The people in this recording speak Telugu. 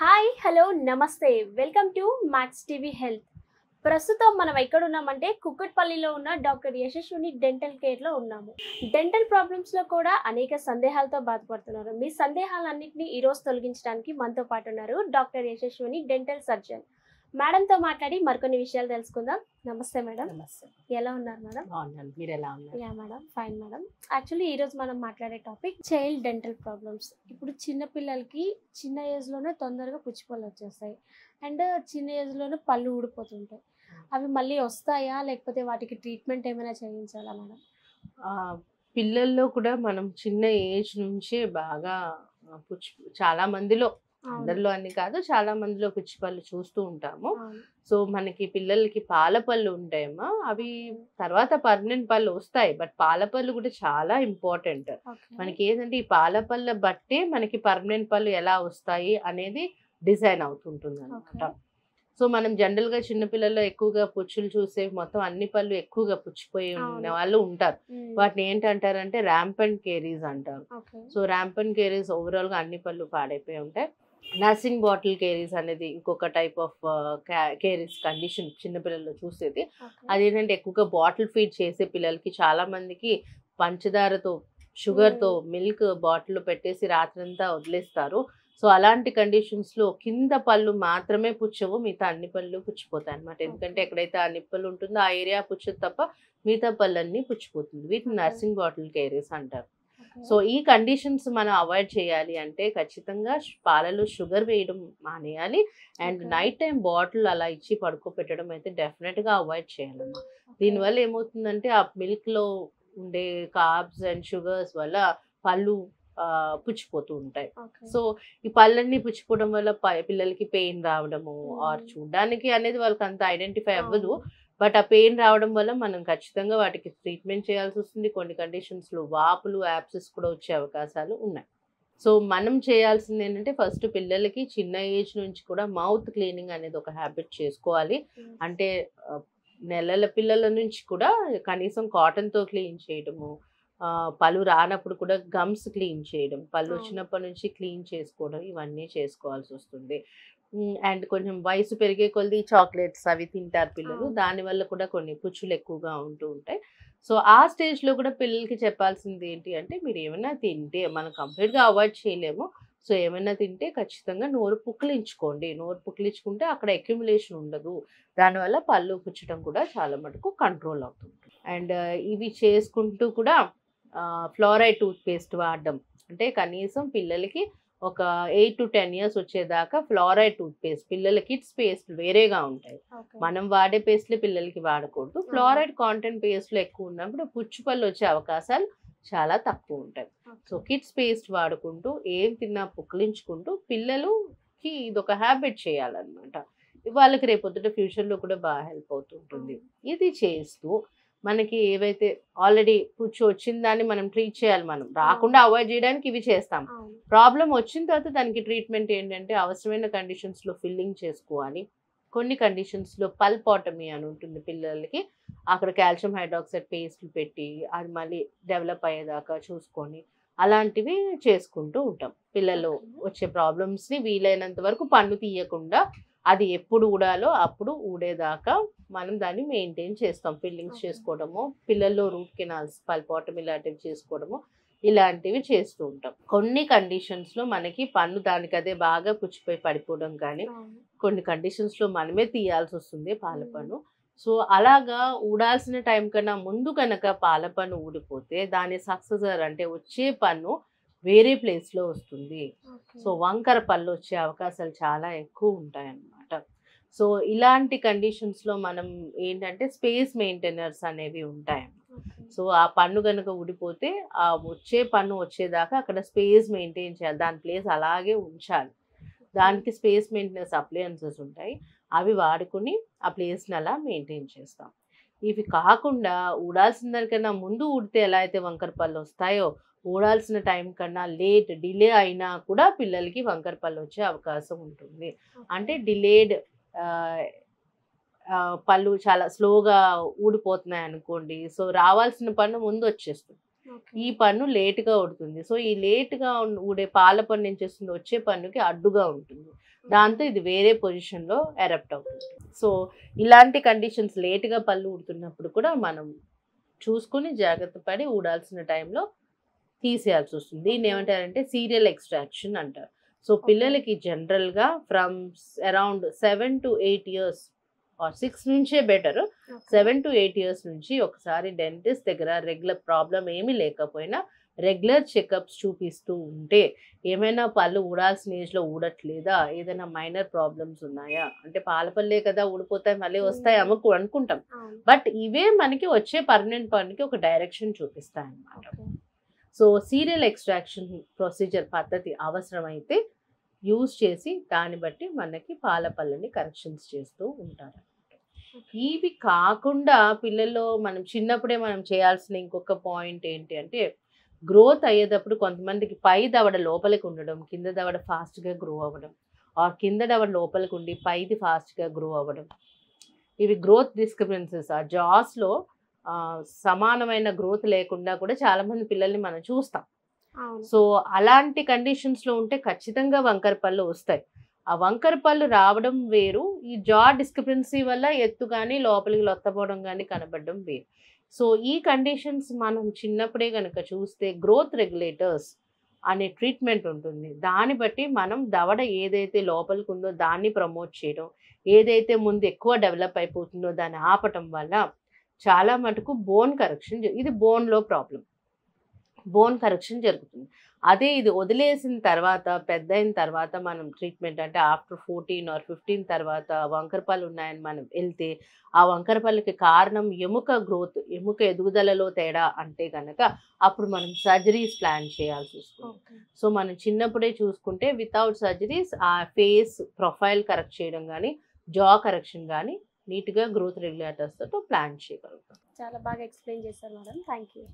హాయ్ హలో నమస్తే welcome to max TV health. ప్రస్తుతం మనం ఎక్కడ ఉన్నామంటే కుక్కట్పల్లిలో ఉన్న డాక్టర్ యశస్విని డెంటల్ కేర్లో ఉన్నాము. డెంటల్ ప్రాబ్లమ్స్లో కూడా అనేక సందేహాలతో బాధపడుతున్నారు. మీ సందేహాలన్నింటినీ ఈరోజు తొలగించడానికి మనతో పాటు ఉన్నారు డాక్టర్ యశస్విని డెంటల్ సర్జన్. మేడంతో మాట్లాడి మరికొన్ని విషయాలు తెలుసుకుందాం. నమస్తే మేడం. నమస్తే. ఎలా ఉన్నారు మేడం? బాగున్నాను. మీరు ఎలా ఉన్నారు? Yeah madam, fine madam. Actually ఈరోజు మనం మాట్లాడే టాపిక్ చైల్డ్ డెంటల్ ప్రాబ్లమ్స్. ఇప్పుడు చిన్న పిల్లలకి చిన్న ఏజ్లోనే తొందరగా పుచ్చిపళ్ళు వచ్చేస్తాయి అండ్ చిన్న ఏజ్లోనే పళ్ళు ఊడిపోతుంటాయి. అవి మళ్ళీ వస్తాయా లేకపోతే వాటికి ట్రీట్మెంట్ ఏమైనా చేయించాలా మేడం? పిల్లల్లో కూడా మనం చిన్న ఏజ్ నుంచే బాగా పుచ్చి చాలా మందిలో, అందరిలో అని కాదు, చాలా మందిలో పుచ్చిపళ్ళు చూస్తూ ఉంటాము. సో మనకి పిల్లలకి పాల పళ్ళు ఉంటాయమ్మా, అవి తర్వాత పర్మనెంట్ పళ్ళు వస్తాయి. బట్ పాల పళ్ళు కూడా చాలా ఇంపార్టెంట్. మనకి ఏంటంటే ఈ పాల పళ్ళ బట్టే మనకి పర్మనెంట్ పళ్ళు ఎలా వస్తాయి అనేది డిజైన్ అవుతుంటుంది అనమాట. సో మనం జనరల్ గా చిన్నపిల్లల్లో ఎక్కువగా పుచ్చులు చూసే మొత్తం అన్ని పళ్ళు ఎక్కువగా పుచ్చిపోయి ఉన్న వాళ్ళు ఉంటారు. వాటిని ఏంటంటారంటే ర్యాంపెంట్ కేరీస్ అంటారు. సో ర్యాంపెంట్ కేరీస్ ఓవరాల్ గా అన్ని పళ్ళు పాడైపోయి ఉంటాయి. నర్సింగ్ బాటిల్ కేరీస్ అనేది ఇంకొక టైప్ ఆఫ్ కేరీస్ కండిషన్ చిన్నపిల్లల్లో చూసేది. అదేంటంటే ఎక్కువగా బాటిల్ ఫీడ్ చేసే పిల్లలకి చాలా మందికి పంచదారతో షుగర్తో మిల్క్ బాటిల్ పెట్టేసి రాత్రంతా వదిలేస్తారు. సో అలాంటి కండిషన్స్లో కింద పళ్ళు మాత్రమే పుచ్చవు, మిగతా అన్ని పళ్ళు పుచ్చిపోతాయి అనమాట. ఎందుకంటే ఎక్కడైతే ఆ నిప్పలు ఉంటుందో ఆ ఏరియా పుచ్చదు తప్ప మిగతా పళ్ళన్నీ పుచ్చిపోతుంది. వీటిని నర్సింగ్ బాటిల్ కేరీస్ అంటారు. సో ఈ కండిషన్స్ మనం అవాయిడ్ చేయాలి అంటే ఖచ్చితంగా పాలలో షుగర్ వేయడం మానేయాలి అండ్ నైట్ టైం బాటిల్ అలా ఇచ్చి పడుకోబెట్టడం అయితే డెఫినెట్గా అవాయిడ్ చేయాలమ్మా. దీనివల్ల ఏమవుతుందంటే ఆ మిల్క్లో ఉండే కార్బ్స్ అండ్ షుగర్స్ వల్ల పళ్ళు పుచ్చిపోతూ ఉంటాయి. సో ఈ పళ్ళన్నీ పుచ్చిపోవడం వల్ల పిల్లలకి పెయిన్ రావడము ఆర్ చూడడానికి అనేది వాళ్ళకి అంత ఐడెంటిఫై అవ్వదు. బట్ ఆ పెయిన్ రావడం వల్ల మనం ఖచ్చితంగా వాటికి ట్రీట్మెంట్ చేయాల్సి వస్తుంది. కొన్ని కండిషన్స్లో వాపులు యాప్సెస్ కూడా వచ్చే అవకాశాలు ఉన్నాయి. సో మనం చేయాల్సింది ఏంటంటే ఫస్ట్ పిల్లలకి చిన్న ఏజ్ నుంచి కూడా మౌత్ క్లీనింగ్ అనేది ఒక హ్యాబిట్ చేసుకోవాలి. అంటే నెలల పిల్లల నుంచి కూడా కనీసం కాటన్తో క్లీన్ చేయడము, పళ్ళు రానప్పుడు కూడా గమ్స్ క్లీన్ చేయడం, పళ్ళు వచ్చినప్పటి నుంచి క్లీన్ చేసుకోవడం, ఇవన్నీ చేసుకోవాల్సి వస్తుంది. అండ్ కొంచెం వయసు పెరిగే కొద్ది చాక్లెట్స్ అవి తింటారు పిల్లలు, దానివల్ల కూడా కొన్ని పుచ్చులు ఎక్కువగా ఉంటూ ఉంటాయి. సో ఆ స్టేజ్లో కూడా పిల్లలకి చెప్పాల్సింది ఏంటి అంటే మీరు ఏమైనా తింటే, మనం కంప్లీట్గా అవాయిడ్ చేయలేము, సో ఏమైనా తింటే ఖచ్చితంగా నోరు పుక్కిలించుకోండి. నోరు పుక్కిలించుకుంటే అక్కడ అక్యుములేషన్ ఉండదు, దానివల్ల పళ్ళు పుచ్చడం కూడా చాలా మటుకు కంట్రోల్ అవుతుంది. అండ్ ఇవి చేసుకుంటూ కూడా ఫ్లోరైడ్ టూత్పేస్ట్ వాడడం, అంటే కనీసం పిల్లలకి ఒక 8 to 10 years వచ్చేదాకా ఫ్లోరైడ్ టూత్పేస్ట్, పిల్లల కిడ్స్ పేస్ట్ వేరేగా ఉంటాయి, మనం వాడే పేస్ట్లే పిల్లలకి వాడకూడదు. ఫ్లోరైడ్ కాంటెంట్ పేస్ట్లో ఎక్కువ ఉన్నప్పుడు పుచ్చుపళ్ళు వచ్చే అవకాశాలు చాలా తక్కువ ఉంటాయి. సో కిడ్స్ పేస్ట్ వాడుకుంటూ ఏం తిన్నా పుక్కిలించుకుంటూ పిల్లలకి ఇది ఒక హ్యాబిట్ చేయాలన్నమాట. వాళ్ళకి రేపొద్దుట ఫ్యూచర్లో కూడా బాగా హెల్ప్ అవుతుంటుంది. ఇది చేస్తూ మనకి ఏవైతే ఆల్రెడీ పుచ్చు వచ్చిన దాన్ని మనం ట్రీట్ చేయాలి, మనం రాకుండా అవాయిడ్ చేయడానికి ఇవి చేస్తాం. ప్రాబ్లం వచ్చిన తర్వాత దానికి ట్రీట్మెంట్ ఏంటంటే అవసరమైన కండిషన్స్లో ఫిల్లింగ్ చేసుకోవాలి. కొన్ని కండిషన్స్లో పల్పాటమీ అని ఉంటుంది పిల్లలకి, అక్కడ కాల్షియం హైడ్రాక్సైడ్ పేస్ట్లు పెట్టి అది మళ్ళీ డెవలప్ అయ్యేదాకా చూసుకొని అలాంటివి చేసుకుంటూ ఉంటాం. పిల్లలు వచ్చే ప్రాబ్లమ్స్ని వీలైనంత వరకు పన్ను తీయకుండా అది ఎప్పుడు ఊడాలో అప్పుడు ఊడేదాకా మనం దాన్ని మెయింటైన్ చేస్తాం. ఫిల్లింగ్స్ చేసుకోవడము, పిల్లల్లో రూట్ కెనాల్స్ పల్పాటమీ లాంటివి చేసుకోవడము, ఇలాంటివి చేస్తూ ఉంటాం. కొన్ని కండిషన్స్లో మనకి పన్ను దానికి అదే బాగా పుచ్చిపోయి పడిపోవడం కానీ, కొన్ని కండిషన్స్లో మనమే తీయాల్సి వస్తుంది పాల పన్ను. సో అలాగా ఊడాల్సిన టైం కన్నా ముందు కనుక పాల పన్ను ఊడిపోతే దాని సక్సెసర్ అంటే వచ్చే పన్ను వేరే ప్లేస్లో వస్తుంది. సో వంకర పళ్ళు వచ్చే అవకాశాలు చాలా ఎక్కువ ఉంటాయి అన్నమాట. సో ఇలాంటి కండిషన్స్లో మనం ఏంటంటే స్పేస్ మెయింటైనర్స్ అనేవి ఉంటాయి. సో ఆ పన్ను కనుక ఊడిపోతే ఆ వచ్చే పన్ను వచ్చేదాకా అక్కడ స్పేస్ మెయింటైన్ చేయాలి, దాని ప్లేస్ అలాగే ఉంచాలి. దానికి స్పేస్ మెయింటెనెన్స్ అప్లయన్సెస్ ఉంటాయి, అవి వాడుకుని ఆ ప్లేస్ని అలా మెయింటైన్ చేస్తాం. ఇవి కాకుండా ఊడాల్సిన దానికన్నా ముందు ఊడితే ఎలా అయితే వంకర పళ్ళు వస్తాయో, ఊడాల్సిన టైం కన్నా డిలే అయినా కూడా పిల్లలకి వంకర పళ్ళు వచ్చే అవకాశం ఉంటుంది. అంటే డిలేడ్ పళ్ళు చాలా స్లోగా ఊడిపోతున్నాయి అనుకోండి, సో రావాల్సిన పన్ను ముందు వచ్చేస్తుంది, ఈ పన్ను లేటుగా ఊడుతుంది. సో ఈ లేటుగా ఊడే పాల పన్ను ఏం చేస్తుంది, వచ్చే పన్నుకి అడ్డుగా ఉంటుంది. దాంతో ఇది వేరే పొజిషన్లో ఎరప్ట్ అవుతుంది. సో ఇలాంటి కండిషన్స్ లేట్గా పళ్ళు ఊడుతున్నప్పుడు కూడా మనం చూసుకుని జాగ్రత్త పడి ఊడాల్సిన టైంలో తీసేయాల్సి వస్తుంది. దీన్ని ఏమంటారంటే సీరియల్ ఎక్స్ట్రాక్షన్ అంటారు. సో పిల్లలకి జనరల్గా from around 7 to 8 years or 6 నుంచే బెటర్. 7 to 8 years నుంచి ఒకసారి డెంటిస్ట్ దగ్గర రెగ్యులర్ ప్రాబ్లం ఏమీ లేకపోయినా రెగ్యులర్ చెకప్స్ చూపిస్తూ ఉంటే ఏమైనా పళ్ళు ఊడాల్సిన ఏజ్లో ఊడట్లేదా, ఏదైనా మైనర్ ప్రాబ్లమ్స్ ఉన్నాయా, అంటే పాల పళ్ళే కదా ఊడిపోతాయి మళ్ళీ వస్తాయి అనుకుంటాం, బట్ ఇవే మనకి వచ్చే పర్మనెంట్ పళ్ళకి ఒక డైరెక్షన్ చూపిస్తాయి అన్నమాట. సో సీరియల్ ఎక్స్ట్రాక్షన్ ప్రొసీజర్ పద్ధతి అవసరమైతే యూజ్ చేసి దాన్ని బట్టి మనకి పాల పళ్ళని కరెక్షన్స్ చేస్తూ ఉంటారు. ఇవి కాకుండా పిల్లల్లో మనం చిన్నప్పుడే మనం చేయాల్సిన ఇంకొక పాయింట్ ఏంటి అంటే గ్రోత్ అయ్యేటప్పుడు కొంతమందికి పై దవడ లోపలికి ఉండడం, కింద దవడ ఫాస్ట్గా గ్రో అవ్వడం, ఆ కింద దవడ లోపలికి ఉండి పైది ఫాస్ట్గా గ్రో అవ్వడం, ఇవి గ్రోత్ డిస్క్రిపెన్సెస్. ఆ జాస్లో సమానమైన గ్రోత్ లేకుండా కూడా చాలామంది పిల్లల్ని మనం చూస్తాం. సో అలాంటి కండిషన్స్లో ఉంటే ఖచ్చితంగా వంకర పళ్ళు వస్తాయి. ఆ వంకర పళ్ళు రావడం వేరు, ఈ జా డిస్క్రిపెన్సీ వల్ల ఎత్తు కానీ లోపలికి లొత్తపోవడం కానీ కనబడడం వేరు. సో ఈ కండిషన్స్ మనం చిన్నప్పుడే కనుక చూస్తే గ్రోత్ రెగ్యులేటర్స్ అనే ట్రీట్మెంట్ ఉంటుంది. దాన్ని బట్టి మనం దవడ ఏదైతే లోపలికి ఉందో దాన్ని ప్రమోట్ చేయడం, ఏదైతే ముందు ఎక్కువ డెవలప్ అయిపోతుందో దాన్ని ఆపటం వల్ల చాలా మటుకు బోన్ కరెక్షన్, ఇది బోన్లో ప్రాబ్లం, బోన్ కరెక్షన్ జరుగుతుంది. అదే ఇది వదిలేసిన తర్వాత పెద్ద అయిన తర్వాత మనం ట్రీట్మెంట్ అంటే ఆఫ్టర్ 14 or 15 తర్వాత వంకర పళ్ళు ఉన్నాయని మనం వెళ్తే ఆ వంకర పళ్ళకి కారణం ఎముక గ్రోత్, ఎముక ఎదుగుదలలో తేడా అంటే కనుక అప్పుడు మనం సర్జరీస్ ప్లాన్ చేయాల్సి వస్తుంది. సో మనం చిన్నప్పుడే చూసుకుంటే వితౌట్ సర్జరీస్ ఆ ఫేస్ ప్రొఫైల్ కరెక్ట్ చేయడం కానీ జా కరెక్షన్ కానీ నీట్గా గ్రోత్ రెగ్యులేటర్స్తో ప్లాన్ చేయగలుగుతాం. చాలా బాగా ఎక్స్ప్లెయిన్ చేశారు మేడం, థ్యాంక్ యూ.